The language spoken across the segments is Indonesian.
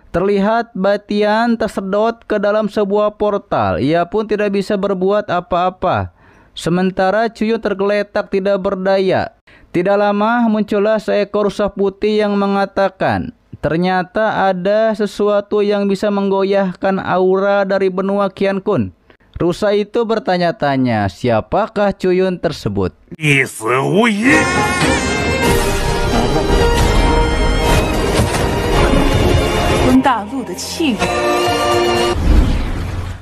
Terlihat Batian tersedot ke dalam sebuah portal. Ia pun tidak bisa berbuat apa-apa. Sementara Cuyun tergeletak tidak berdaya. Tidak lama muncullah seekor rusa putih yang mengatakan, ternyata ada sesuatu yang bisa menggoyahkan aura dari benua Qian Kun. Rusa itu bertanya-tanya, siapakah Cuyun tersebut?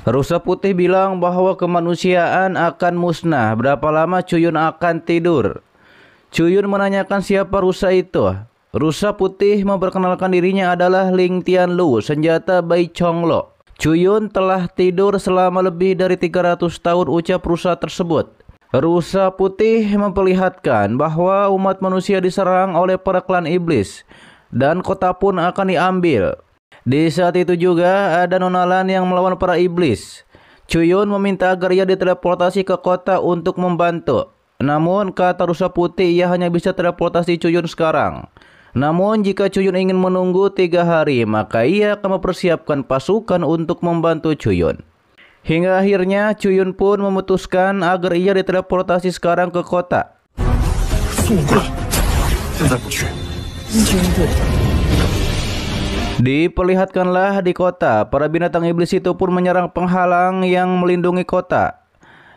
Rusa putih bilang bahwa kemanusiaan akan musnah. Berapa lama Cuyun akan tidur? Cuyun menanyakan siapa rusa itu. Rusa putih memperkenalkan dirinya adalah Ling Tianlu, senjata Bai Chonglo. Cuyun telah tidur selama lebih dari 300 tahun, ucap rusa tersebut. Rusa putih memperlihatkan bahwa umat manusia diserang oleh para klan iblis dan kota pun akan diambil. Di saat itu juga ada Nonalan yang melawan para iblis. Cuyun meminta agar ia diteleportasi ke kota untuk membantu. Namun kata rusa putih, ia hanya bisa teleportasi Cuyun sekarang. Namun jika Cuyun ingin menunggu 3 hari, maka ia akan mempersiapkan pasukan untuk membantu Cuyun. Hingga akhirnya Cuyun pun memutuskan agar ia diteleportasi sekarang ke kota. Diperlihatkanlah di kota, para binatang iblis itu pun menyerang penghalang yang melindungi kota.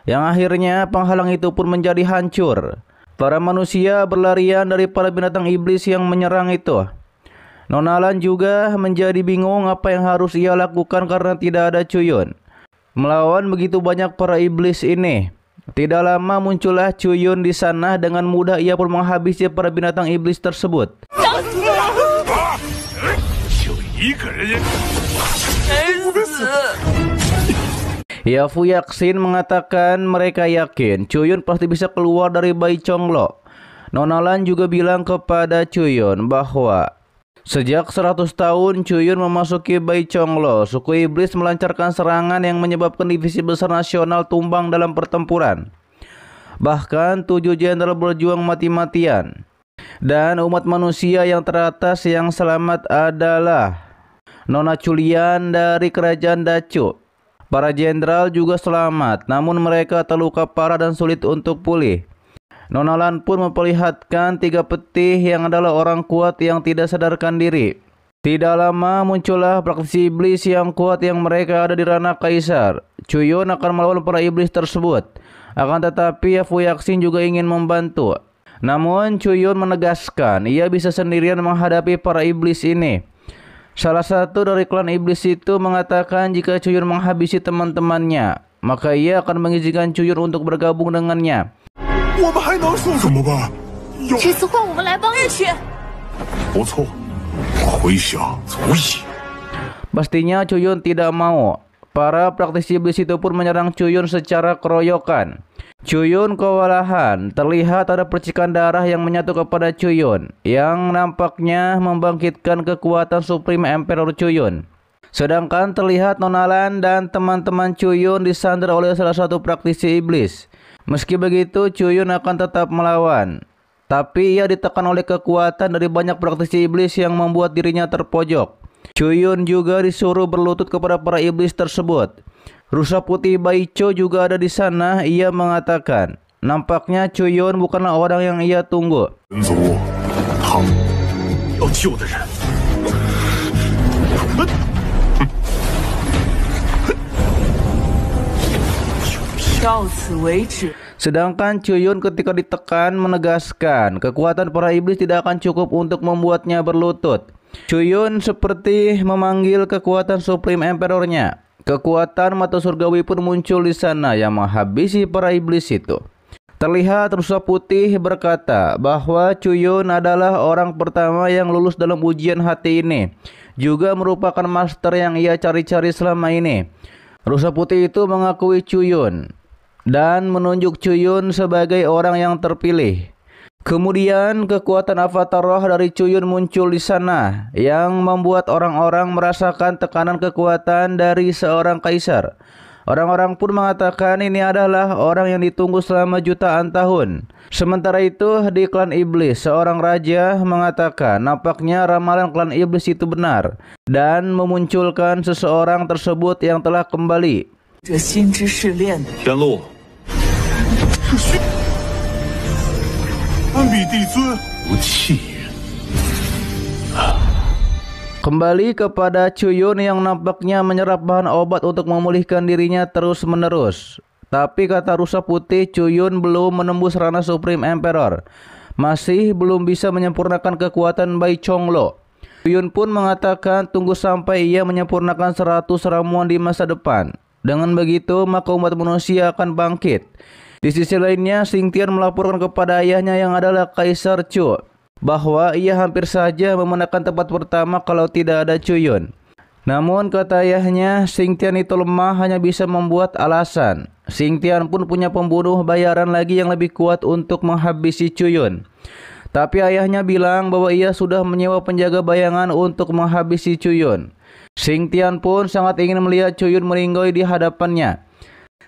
Yang akhirnya penghalang itu pun menjadi hancur. Para manusia berlarian dari para binatang iblis yang menyerang itu. Nonalan juga menjadi bingung apa yang harus ia lakukan karena tidak ada Cuyun. Melawan begitu banyak para iblis ini. Tidak lama muncullah Cuyun di sana, dengan mudah ia pun menghabisi para binatang iblis tersebut. Yafu Yaksin mengatakan mereka yakin Cuyun pasti bisa keluar dari Bai Chonglo. Nonalan juga bilang kepada Cuyun bahwa sejak 100 tahun Cuyun memasuki Bai Chonglo, suku iblis melancarkan serangan yang menyebabkan divisi besar nasional tumbang dalam pertempuran. Bahkan 7 jenderal berjuang mati-matian. Dan umat manusia yang teratas yang selamat adalah Nona Chulian dari kerajaan Dacu. Para jenderal juga selamat, namun mereka terluka parah dan sulit untuk pulih. Nonalan pun memperlihatkan 3 peti yang adalah orang kuat yang tidak sadarkan diri. Tidak lama muncullah praktisi iblis yang kuat yang mereka ada di ranah kaisar. Cuyun akan melawan para iblis tersebut. Akan tetapi Yafu Yaksin juga ingin membantu. Namun Cuyun menegaskan ia bisa sendirian menghadapi para iblis ini. Salah satu dari klan iblis itu mengatakan jika Cuyun menghabisi teman-temannya, maka ia akan mengizinkan Cuyun untuk bergabung dengannya. Pastinya Cuyun tidak mau. Para praktisi iblis itu pun menyerang Cuyun secara keroyokan. Cuyun kewalahan, terlihat ada percikan darah yang menyatu kepada Cuyun, yang nampaknya membangkitkan kekuatan Supreme Emperor Cuyun. Sedangkan terlihat Nonalan dan teman-teman Cuyun disandera oleh salah satu praktisi iblis. Meski begitu, Cuyun akan tetap melawan. Tapi ia ditekan oleh kekuatan dari banyak praktisi iblis yang membuat dirinya terpojok. Cuyun juga disuruh berlutut kepada para iblis tersebut. Rusa putih Baicho juga ada di sana. Ia mengatakan, nampaknya Cuyun bukanlah orang yang ia tunggu. Sedangkan Cuyun ketika ditekan menegaskan kekuatan para iblis tidak akan cukup untuk membuatnya berlutut. Cuyun seperti memanggil kekuatan Supreme Emperornya. Kekuatan mata surgawi pun muncul di sana yang menghabisi para iblis itu. Terlihat rusa putih berkata bahwa Cuyun adalah orang pertama yang lulus dalam ujian hati ini. Juga merupakan master yang ia cari-cari selama ini. Rusa putih itu mengakui Cuyun dan menunjuk Cuyun sebagai orang yang terpilih. Kemudian kekuatan avatar roh dari Cuyun muncul di sana yang membuat orang-orang merasakan tekanan kekuatan dari seorang kaisar. Orang-orang pun mengatakan ini adalah orang yang ditunggu selama jutaan tahun. Sementara itu di klan iblis, seorang raja mengatakan nampaknya ramalan klan iblis itu benar dan memunculkan seseorang tersebut yang telah kembali. 这心之试炼，天路，安比帝尊，不弃人。 Kembali kepada Chuyun yang nampaknya menyerap bahan obat untuk memulihkan dirinya terus-menerus. Tapi kata rusa putih, Chuyun belum menembus ranah Supreme Emperor. Masih belum bisa menyempurnakan kekuatan Bai Chonglo. Chuyun pun mengatakan tunggu sampai ia menyempurnakan 100 ramuan di masa depan. Dengan begitu maka umat manusia akan bangkit. Di sisi lainnya, Xingtian melaporkan kepada ayahnya yang adalah Kaisar Chu bahwa ia hampir saja memenangkan tempat pertama kalau tidak ada Chuyun. Namun kata ayahnya, Xingtian itu lemah, hanya bisa membuat alasan. Xingtian pun punya pembunuh bayaran lagi yang lebih kuat untuk menghabisi Chuyun. Tapi ayahnya bilang bahwa ia sudah menyewa penjaga bayangan untuk menghabisi Chuyun. Xingtian pun sangat ingin melihat Chuyun meninggoy di hadapannya.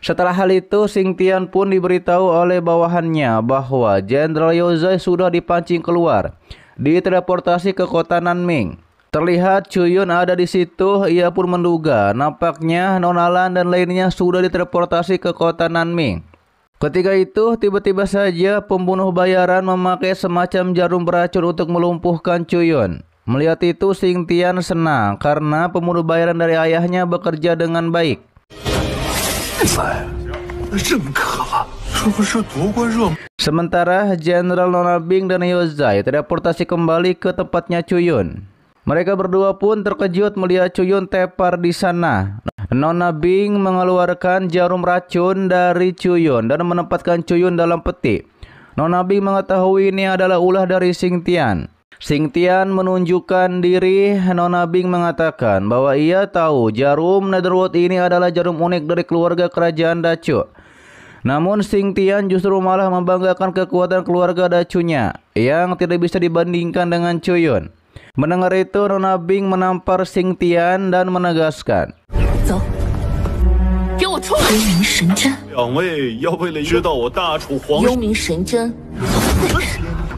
Setelah hal itu, Xingtian pun diberitahu oleh bawahannya bahwa Jenderal Yaozai sudah dipancing keluar, diteleportasi ke kota Nanming. Terlihat Chuyun ada di situ, ia pun menduga nampaknya Nona Lan dan lainnya sudah diteleportasi ke kota Nanming. Ketika itu, tiba-tiba saja pembunuh bayaran memakai semacam jarum beracun untuk melumpuhkan Chuyun. Melihat itu, Xingtian senang karena pembunuh bayaran dari ayahnya bekerja dengan baik. 认可了，是不是夺冠热？ Sementara Jenderal Nona Bing dan Yaozai teleportasi kembali ke tempatnya Chuyun. Mereka berdua pun terkejut melihat Chuyun tepar di sana. Nona Bing mengeluarkan jarum racun dari Chuyun dan menempatkan Chuyun dalam peti. Nona Bing mengetahui ini adalah ulah dari Xingtian. Xingtian menunjukkan diri. Nona Bing mengatakan bahwa ia tahu jarum Netherworld ini adalah jarum unik dari keluarga kerajaan Dacu. Namun Xingtian justru malah membanggakan kekuatan keluarga Dacunya yang tidak bisa dibandingkan dengan Chuyun. Mendengar itu, Nona Bing menampar Xingtian dan menegaskan, 走，给我出来！幽冥神针，两位要为了知道我大楚皇幽冥神针，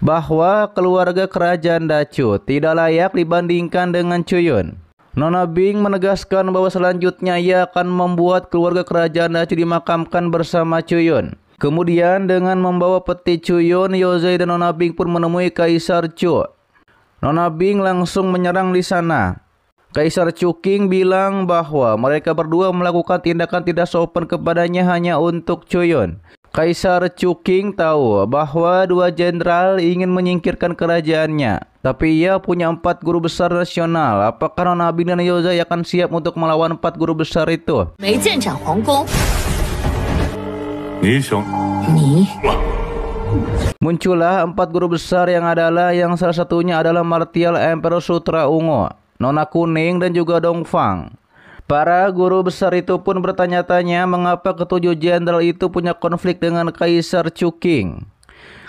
bahwa keluarga kerajaan Dacu tidak layak dibandingkan dengan Chuyun. Nona Bing menegaskan bahwa selanjutnya ia akan membuat keluarga kerajaan Dacu dimakamkan bersama Chuyun. Kemudian dengan membawa peti Chuyun, Yaozai dan Nona Bing pun menemui Kaisar Chu. Nona Bing langsung menyerang di sana. Kaisar Chu Qing bilang bahwa mereka berdua melakukan tindakan tidak sopan kepadanya hanya untuk Chuyun. Kaisar Chu Qing tahu bahwa dua jenderal ingin menyingkirkan kerajaannya. Tapi ia punya 4 guru besar nasional. Apakah Nona Bing dan Yaozai akan siap untuk melawan 4 guru besar itu? 没剑斩皇宫，你想你 Muncullah 4 guru besar yang salah satunya adalah Martial Emperor Sutra Ungu, Nona Kuning dan juga Dongfang. Para guru besar itu pun bertanya-tanya mengapa ketujuh jenderal itu punya konflik dengan Kaisar Chu Qing.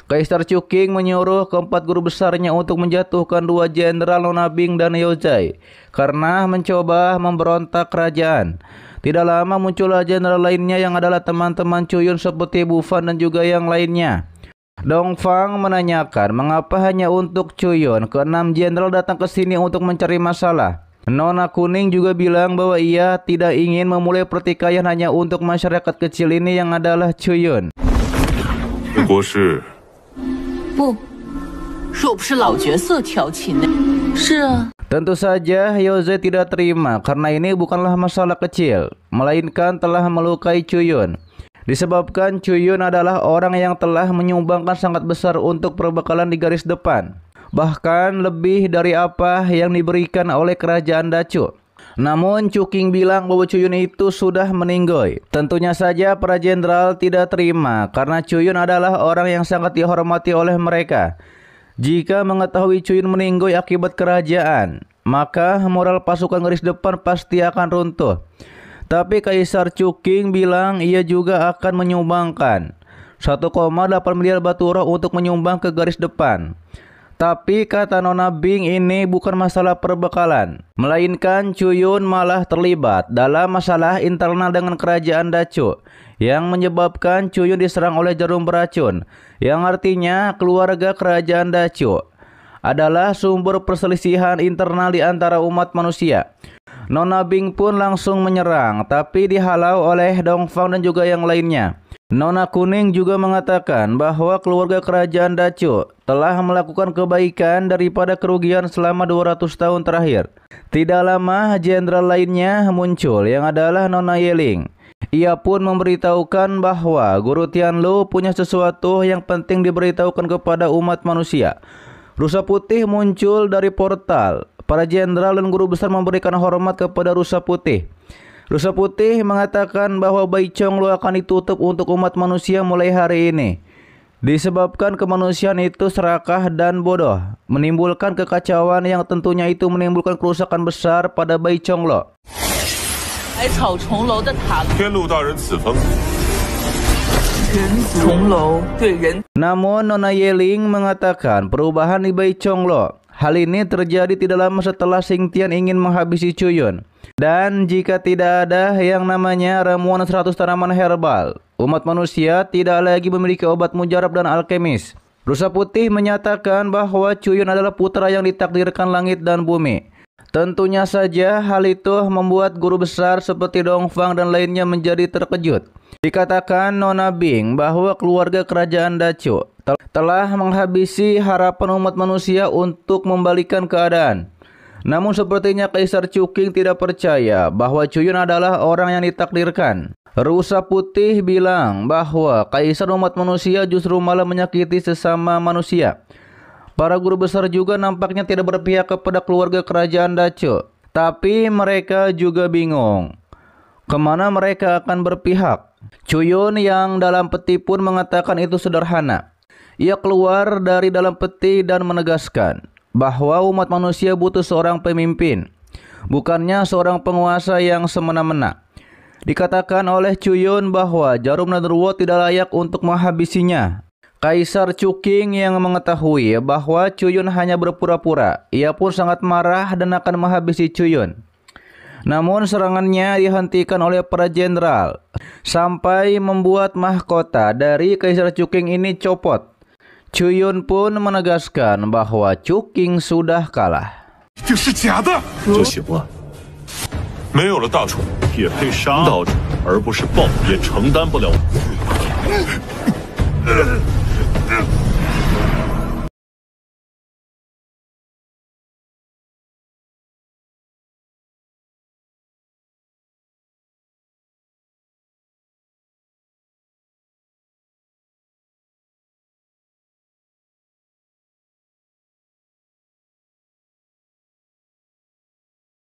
Kaisar Chu Qing menyuruh keempat guru besarnya untuk menjatuhkan 2 jenderal Nona Bing dan Yaozai karena mencoba memberontak kerajaan. Tidak lama muncullah jenderal lainnya yang adalah teman-teman Chuyun seperti Bufan dan juga yang lainnya. Dongfang menanyakan mengapa hanya untuk Chuyun, ke-6 jenderal datang ke sini untuk mencari masalah. Nona Kuning juga bilang bahwa ia tidak ingin memulai pertikaian hanya untuk masyarakat kecil ini yang adalah Chuyun. 国师，不，若不是老角色调情的，是啊， Tentu saja Yaozai tidak terima karena ini bukanlah masalah kecil, melainkan telah melukai Chuyun. Disebabkan Chuyun adalah orang yang telah menyumbangkan sangat besar untuk perbekalan di garis depan. Bahkan lebih dari apa yang diberikan oleh kerajaan Dacu. Namun Chu Qing bilang bahwa Chuyun itu sudah meninggoy. Tentunya saja para jenderal tidak terima karena Chuyun adalah orang yang sangat dihormati oleh mereka. Jika mengetahui Chuyun meninggoy akibat kerajaan, maka moral pasukan garis depan pasti akan runtuh. Tapi Kaisar Chu Qing bilang ia juga akan menyumbangkan 1,8 miliar batu roh untuk menyumbang ke garis depan. Tapi kata Nona Bing, ini bukan masalah perbekalan, melainkan Chuyun malah terlibat dalam masalah internal dengan kerajaan Dacu yang menyebabkan Chuyun diserang oleh jarum beracun, yang artinya keluarga kerajaan Dacu adalah sumber perselisihan internal di antara umat manusia. Nona Bing pun langsung menyerang, tapi dihalau oleh Dongfang dan juga yang lainnya. Nona Kuning juga mengatakan bahwa keluarga kerajaan Dacu telah melakukan kebaikan daripada kerugian selama 200 tahun terakhir. Tidak lama, jenderal lainnya muncul yang adalah Nona Yeling. Ia pun memberitahukan bahwa Guru Tianlu punya sesuatu yang penting diberitahukan kepada umat manusia. Rusa putih muncul dari portal. Para jenderal dan guru besar memberikan hormat kepada rusa putih. Rusa putih mengatakan bahwa Bai Chonglu akan ditutup untuk umat manusia mulai hari ini, disebabkan kemanusiaan itu serakah dan bodoh, menimbulkan kekacauan yang tentunya itu menimbulkan kerusakan besar pada Bai Chonglu. Namun Nona Yeling mengatakan perubahan di Bai Chonglu. Hal ini terjadi tidak lama setelah Xingtian ingin menghabisi Chuyun. Dan jika tidak ada yang namanya ramuan 100 tanaman herbal, umat manusia tidak lagi memiliki obat mujarab dan alkemis. Rusa putih menyatakan bahwa Chuyun adalah putra yang ditakdirkan langit dan bumi. Tentunya saja hal itu membuat guru besar seperti Dongfang dan lainnya menjadi terkejut. Dikatakan Nona Bing bahwa keluarga kerajaan Dacu telah menghabisi harapan umat manusia untuk membalikan keadaan. Namun sepertinya Kaisar Chuqing tidak percaya bahwa Chuyun adalah orang yang ditakdirkan. Rusa putih bilang bahwa Kaisar umat manusia justru malah menyakiti sesama manusia. Para guru besar juga nampaknya tidak berpihak kepada keluarga kerajaan Dacu. Tapi mereka juga bingung kemana mereka akan berpihak. Chuyun yang dalam peti pun mengatakan itu sederhana. Ia keluar dari dalam peti dan menegaskan bahwa umat manusia butuh seorang pemimpin, bukannya seorang penguasa yang semena-mena. Dikatakan oleh Chuyun bahwa jarum Netherworld tidak layak untuk menghabisinya. Kaisar Chuqing yang mengetahui bahwa Chuyun hanya berpura-pura, ia pun sangat marah dan akan menghabisi Chuyun. Namun serangannya dihentikan oleh para jenderal sampai membuat mahkota dari Kaisar Chuqing ini copot. Chuyun pun menegaskan bahwa Chuqing sudah kalah. 这是假的，就行了。没有了大楚，也配杀道主，而不是报，也承担不了。